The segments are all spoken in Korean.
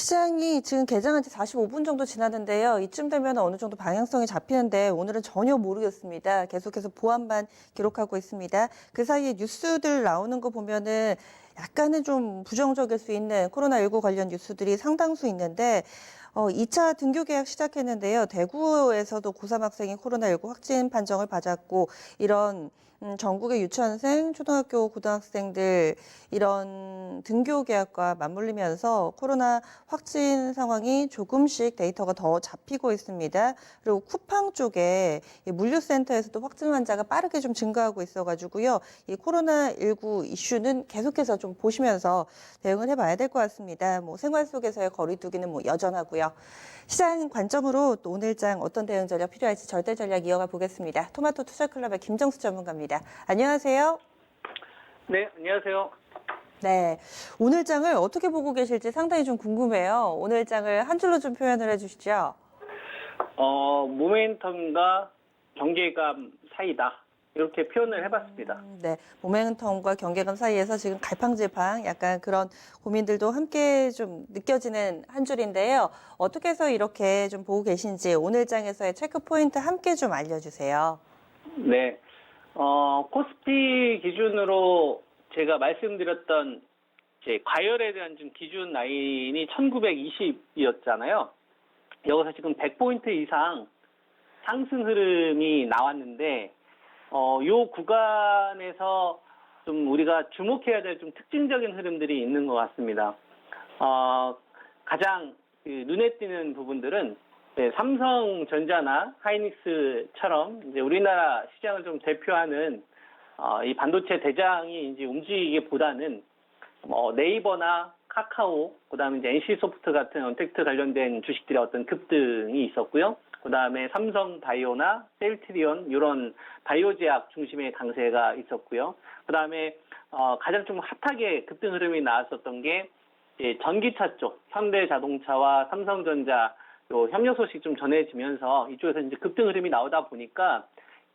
시장이 지금 개장한 지 45분 정도 지났는데요. 이쯤 되면 어느 정도 방향성이 잡히는데 오늘은 전혀 모르겠습니다. 계속해서 보합만 기록하고 있습니다. 그 사이에 뉴스들 나오는 거 보면은 약간은 좀 부정적일 수 있는 코로나19 관련 뉴스들이 상당수 있는데 2차 등교 계약 시작했는데요. 대구에서도 고3 학생이 코로나19 확진 판정을 받았고 이런 전국의 유치원생, 초등학교, 고등학생들 이런 등교 계약과 맞물리면서 코로나 확진 상황이 조금씩 데이터가 더 잡히고 있습니다. 그리고 쿠팡 쪽에 물류센터에서도 확진 환자가 빠르게 좀 증가하고 있어가지고요. 이 코로나19 이슈는 계속해서 좀 보시면서 대응을 해봐야 될 것 같습니다. 뭐 생활 속에서의 거리두기는 뭐 여전하고요. 시장 관점으로 또 오늘장 어떤 대응 전략 필요할지 절대 전략 이어가 보겠습니다. 토마토 투자클럽의 김정수 전문가입니다. 안녕하세요. 네, 안녕하세요. 네, 오늘장을 어떻게 보고 계실지 상당히 좀 궁금해요. 오늘장을 한 줄로 좀 표현을 해주시죠. 모멘텀과 경계감 사이다. 이렇게 표현을 해봤습니다. 네, 모멘텀과 경계감 사이에서 지금 갈팡질팡 약간 그런 고민들도 함께 좀 느껴지는 한 줄인데요. 어떻게 해서 이렇게 좀 보고 계신지 오늘장에서의 체크 포인트 함께 좀 알려주세요. 네, 코스피 기준으로 제가 말씀드렸던 이제 과열에 대한 좀 기준 라인이 1920이었잖아요. 여기서 지금 100포인트 이상 상승 흐름이 나왔는데, 요 구간에서 좀 우리가 주목해야 될 좀 특징적인 흐름들이 있는 것 같습니다. 가장 눈에 띄는 부분들은 네, 삼성전자나 하이닉스처럼 이제 우리나라 시장을 좀 대표하는 이 반도체 대장이 이제 움직이기보다는 네이버나 카카오, 그다음에 이제 NC소프트 같은 언택트 관련된 주식들의 어떤 급등이 있었고요. 그다음에 삼성바이오나 셀트리온 이런 바이오제약 중심의 강세가 있었고요. 그다음에 가장 좀 핫하게 급등 흐름이 나왔었던 게 이제 전기차 쪽, 현대자동차와 삼성전자 요 협력 소식 좀 전해지면서 이쪽에서 이제 급등 흐름이 나오다 보니까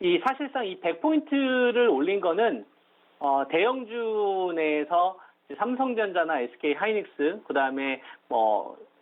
이 사실상 이 100포인트를 올린 거는 대형주 내에서 삼성전자나 SK 하이닉스, 그다음에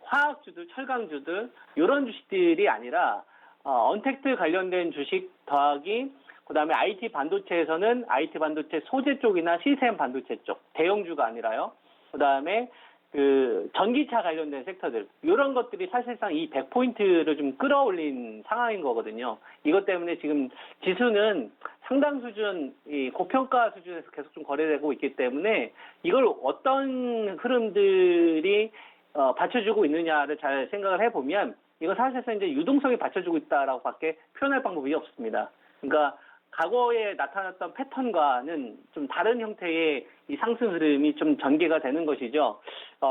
화학주들, 철강주들 이런 주식들이 아니라 언택트 관련된 주식 더하기 그다음에 IT 반도체에서는 IT 반도체 소재 쪽이나 시스템 반도체 쪽 대형주가 아니라요. 그다음에 그 전기차 관련된 섹터들 이런 것들이 사실상 이 100포인트를 좀 끌어올린 상황인 거거든요. 이것 때문에 지금 지수는 상당 수준 이 고평가 수준에서 계속 좀 거래되고 있기 때문에 이걸 어떤 흐름들이 받쳐주고 있느냐를 잘 생각을 해보면 이건 사실상 이제 유동성이 받쳐주고 있다라고밖에 표현할 방법이 없습니다. 그러니까 과거에 나타났던 패턴과는 좀 다른 형태의 이 상승 흐름이 좀 전개가 되는 것이죠.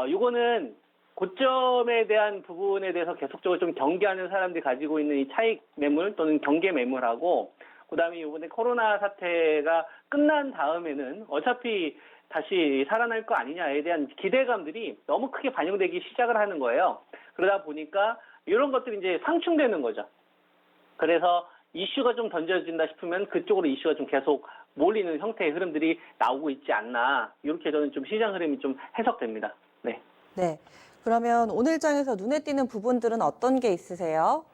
이거는 고점에 대한 부분에 대해서 계속적으로 좀 경계하는 사람들이 가지고 있는 이 차익 매물 또는 경계 매물하고 그다음에 이번에 코로나 사태가 끝난 다음에는 어차피 다시 살아날 거 아니냐에 대한 기대감들이 너무 크게 반영되기 시작을 하는 거예요. 그러다 보니까 이런 것들이 이제 상충되는 거죠. 그래서 이슈가 좀 던져진다 싶으면 그쪽으로 이슈가 좀 계속 몰리는 형태의 흐름들이 나오고 있지 않나. 이렇게 저는 좀 시장 흐름이 좀 해석됩니다. 네. 네. 그러면 오늘장에서 눈에 띄는 부분들은 어떤 게 있으세요?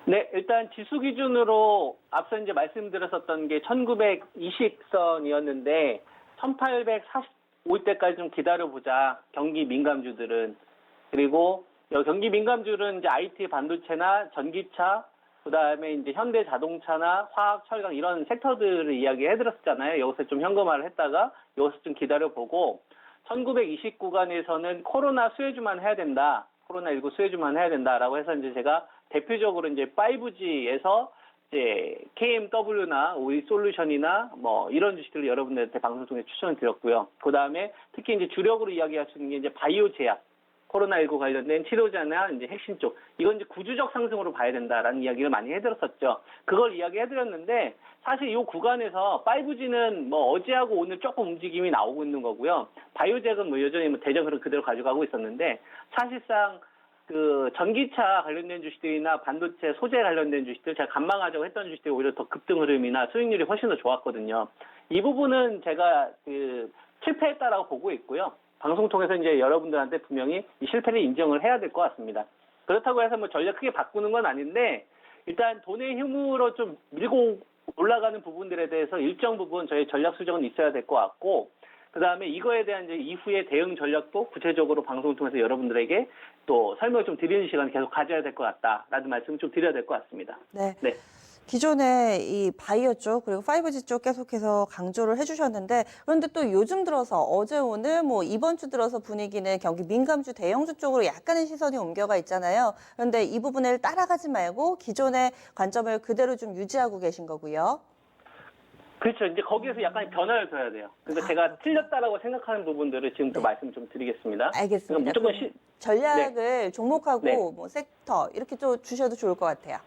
네, 일단 지수 기준으로 앞서 이제 말씀드렸었던 게 1920선이었는데 1845일 때까지 좀 기다려보자. 경기 민감주들은. 그리고 경기 민감주는 이제 IT 반도체나 전기차 그다음에 이제 현대 자동차나 화학, 철강 이런 섹터들을 이야기해드렸잖아요. 여기서 좀 현금화를 했다가 여기서 좀 기다려보고 1920 구간에서는 코로나 수혜주만 해야 된다. 코로나19 수혜주만 해야 된다라고 해서 이제 제가 대표적으로 이제 5G에서 이제 KMW나 우리솔루션이나 뭐 이런 주식들을 여러분들한테 방송 통해 추천을 드렸고요. 그다음에 특히 이제 주력으로 이야기할 수 있는 게 이제 바이오 제약. 코로나19 관련된 치료제나 이제 핵심 쪽, 이건 이제 구조적 상승으로 봐야 된다라는 이야기를 많이 해드렸었죠. 그걸 이야기해드렸는데, 사실 이 구간에서 5G는 뭐 어제하고 오늘 조금 움직임이 나오고 있는 거고요. 바이오잭은 뭐 여전히 뭐 대전 흐름 그대로 가져가고 있었는데, 사실상 그 전기차 관련된 주식들이나 반도체 소재 관련된 주식들, 제가 간망하자고 했던 주식들이 오히려 더 급등 흐름이나 수익률이 훨씬 더 좋았거든요. 이 부분은 제가 실패했다라고 보고 있고요. 방송 통해서 이제 여러분들한테 분명히 이 실패를 인정을 해야 될 것 같습니다. 그렇다고 해서 뭐 전략 크게 바꾸는 건 아닌데 일단 돈의 힘으로 좀 밀고 올라가는 부분들에 대해서 일정 부분 저희 전략 수정은 있어야 될 것 같고 그다음에 이거에 대한 이제 이후의 대응 전략도 구체적으로 방송을 통해서 여러분들에게 또 설명을 좀 드리는 시간을 계속 가져야 될 것 같다라는 말씀을 좀 드려야 될 것 같습니다. 네. 네. 기존에 이 바이오 쪽 그리고 5G 쪽 계속해서 강조를 해주셨는데 그런데 또 요즘 들어서 어제 오늘 뭐 이번 주 들어서 분위기는 경기 민감주 대형주 쪽으로 약간의 시선이 옮겨가 있잖아요. 그런데 이 부분을 따라가지 말고 기존의 관점을 그대로 좀 유지하고 계신 거고요. 그렇죠. 이제 거기에서 약간 변화를 줘야 돼요. 그러니까 제가 틀렸다라고 생각하는 부분들을 지금 또 말씀 좀 드리겠습니다. 알겠습니다. 그러니까 무조건 전략을 종목하고 네. 뭐 섹터 이렇게 또 주셔도 좋을 것 같아요.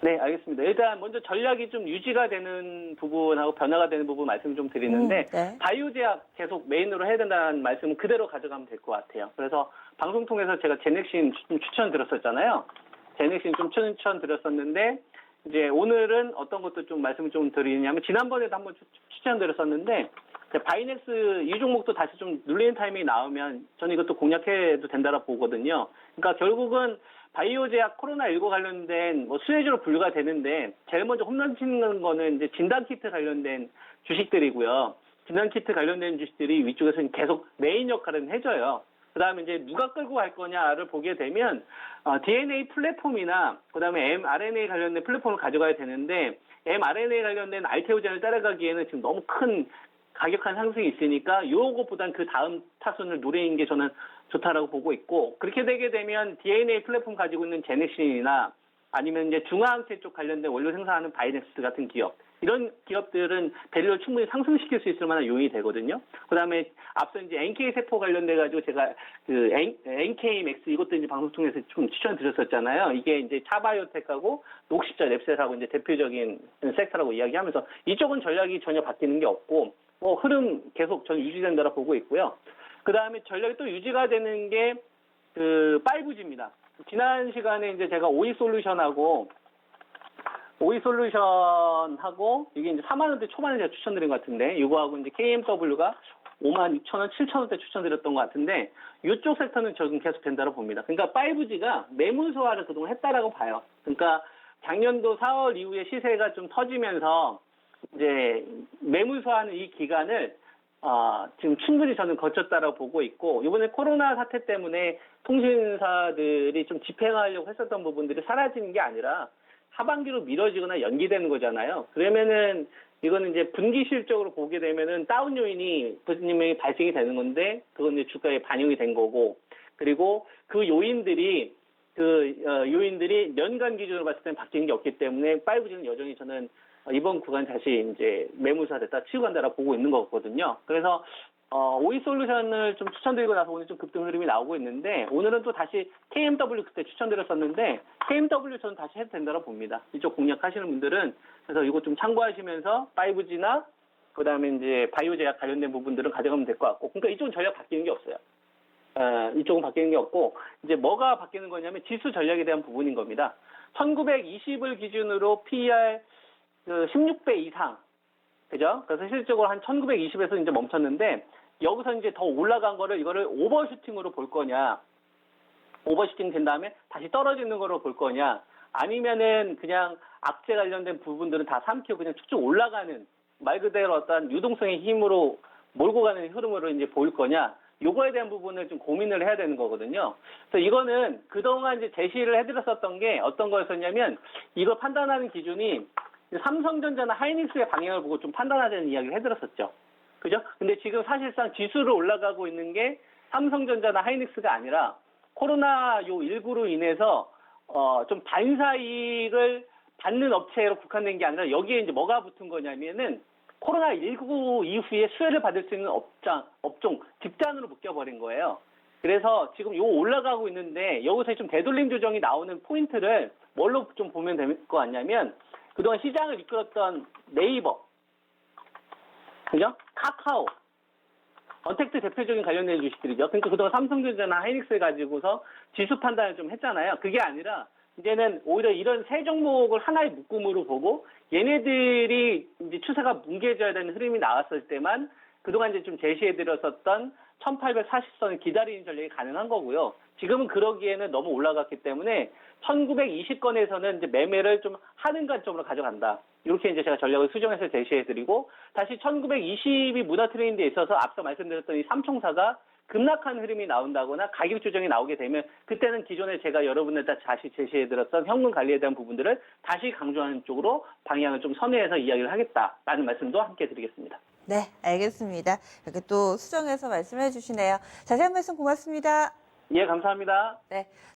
네, 알겠습니다. 일단 먼저 전략이 좀 유지가 되는 부분하고 변화가 되는 부분 말씀을 좀 드리는데 네. 바이오 제약 계속 메인으로 해야 된다는 말씀은 그대로 가져가면 될 것 같아요. 그래서 방송 통해서 제가 제넥신 좀 추천드렸었잖아요. 제넥신 좀 추천드렸었는데 이제 오늘은 어떤 것도 좀 말씀을 좀 드리냐면 지난번에도 한번 추천드렸었는데 바이넥스 이 종목도 다시 좀 눌리는 타이밍이 나오면 저는 이것도 공략해도 된다고 보거든요. 그러니까 결국은 바이오 제약 코로나19 관련된 뭐 수혜주로 분류가 되는데 제일 먼저 홈런 치는 거는 이제 진단키트 관련된 주식들이고요. 진단키트 관련된 주식들이 위쪽에서 계속 메인 역할을 해줘요. 그 다음에 이제 누가 끌고 갈 거냐를 보게 되면 DNA 플랫폼이나 그 다음에 mRNA 관련된 플랫폼을 가져가야 되는데 mRNA 관련된 알테오젠을 따라가기에는 지금 너무 큰 가격한 상승이 있으니까 요거보단 그 다음 타순을 노리는 게 저는 좋다라고 보고 있고 그렇게 되게 되면 DNA 플랫폼 가지고 있는 제넥신이나 아니면 이제 중화항체 쪽 관련된 원료 생산하는 바이넥스 같은 기업 이런 기업들은 밸류를 충분히 상승시킬 수 있을 만한 요인이 되거든요. 그다음에 앞서 이제 NK 세포 관련돼 가지고 제가 그 NK 맥스 이것도 이제 방송 통해서 좀 추천드렸었잖아요. 이게 이제 차바이오텍하고 녹십자 랩셀하고 이제 대표적인 섹터라고 이야기하면서 이쪽은 전략이 전혀 바뀌는 게 없고 뭐 흐름 계속 저는 유지된다고 보고 있고요. 그 다음에 전략이 또 유지가 되는 게 그 5G입니다. 지난 시간에 이제 제가 오이솔루션하고 이게 이제 4만 원대 초반에 제가 추천드린 것 같은데 이거하고 이제 KMW가 5만 6천 원, 7천 원대 추천드렸던 것 같은데 이쪽 섹터는 저는 계속 된다고 봅니다. 그러니까 5G가 매물 소화를 그동안 했다라고 봐요. 그러니까 작년도 4월 이후에 시세가 좀 터지면서 이제 매물 소화하는 이 기간을 지금 충분히 저는 거쳤다라고 보고 있고 이번에 코로나 사태 때문에 통신사들이 좀 집행하려고 했었던 부분들이 사라지는 게 아니라 하반기로 미뤄지거나 연기되는 거잖아요. 그러면은 이거는 이제 분기 실적으로 보게 되면은 다운 요인이 분명히 발생이 되는 건데 그건 이제 주가에 반영이 된 거고 그리고 그 요인들이 연간 기준으로 봤을 때는 바뀌는 게 없기 때문에 5G는 여전히 저는 이번 구간 다시 이제 매물사 됐다 치고 간다라고 보고 있는 거거든요. 그래서 오이솔루션을 좀 추천드리고 나서 오늘 좀 급등 흐름이 나오고 있는데 오늘은 또 다시 KMW 그때 추천드렸었는데 KMW 저는 다시 해도 된다고 봅니다. 이쪽 공략하시는 분들은 그래서 이거 좀 참고하시면서 5G나 그다음에 이제 바이오 제약 관련된 부분들은 가져가면 될 것 같고 그러니까 이쪽은 전략 바뀌는 게 없어요. 이쪽은 바뀌는 게 없고 이제 뭐가 바뀌는 거냐면 지수 전략에 대한 부분인 겁니다. 1920을 기준으로 PER 16배 이상 그죠? 그래서 실질적으로 한 1920에서 이제 멈췄는데 여기서 이제 더 올라간 거를 이거를 오버슈팅으로 볼 거냐, 오버슈팅 된 다음에 다시 떨어지는 거로 볼 거냐, 아니면은 그냥 악재 관련된 부분들은 다 삼키고 그냥 쭉쭉 올라가는 말 그대로 어떤 유동성의 힘으로 몰고 가는 흐름으로 이제 보일 거냐, 요거에 대한 부분을 좀 고민을 해야 되는 거거든요. 그래서 이거는 그동안 이제 제시를 해드렸었던 게 어떤 거였었냐면 이걸 판단하는 기준이 삼성전자나 하이닉스의 방향을 보고 좀 판단하자는 이야기를 해드렸었죠. 그죠? 근데 지금 사실상 지수로 올라가고 있는 게 삼성전자나 하이닉스가 아니라 코로나19로 인해서 좀 반사 이익을 받는 업체로 국한된 게 아니라 여기에 이제 뭐가 붙은 거냐면은 코로나19 이후에 수혜를 받을 수 있는 업종, 집단으로 묶여버린 거예요. 그래서 지금 요 올라가고 있는데 여기서 좀 되돌림 조정이 나오는 포인트를 뭘로 좀 보면 될 것 같냐면 그동안 시장을 이끌었던 네이버, 그죠? 카카오, 언택트 대표적인 관련된 주식들이죠. 그러니까 그동안 삼성전자나 하이닉스 가지고서 지수 판단을 좀 했잖아요. 그게 아니라 이제는 오히려 이런 세 종목을 하나의 묶음으로 보고 얘네들이 이제 추세가 뭉개져야 되는 흐름이 나왔을 때만 그동안 이제 좀 제시해드렸었던 1840선을 기다리는 전략이 가능한 거고요. 지금은 그러기에는 너무 올라갔기 때문에 1920건에서는 이제 매매를 좀 하는 관점으로 가져간다. 이렇게 이제 제가 전략을 수정해서 제시해드리고, 다시 1920이 무너 트렌드에 있어서 앞서 말씀드렸던 이 삼총사가 급락한 흐름이 나온다거나 가격 조정이 나오게 되면, 그때는 기존에 제가 여러분들 다시 제시해드렸던 현금 관리에 대한 부분들을 다시 강조하는 쪽으로 방향을 좀 선회해서 이야기를 하겠다라는 말씀도 함께 드리겠습니다. 네, 알겠습니다. 이렇게 또 수정해서 말씀해 주시네요. 자세한 말씀 고맙습니다. 예, 감사합니다. 네.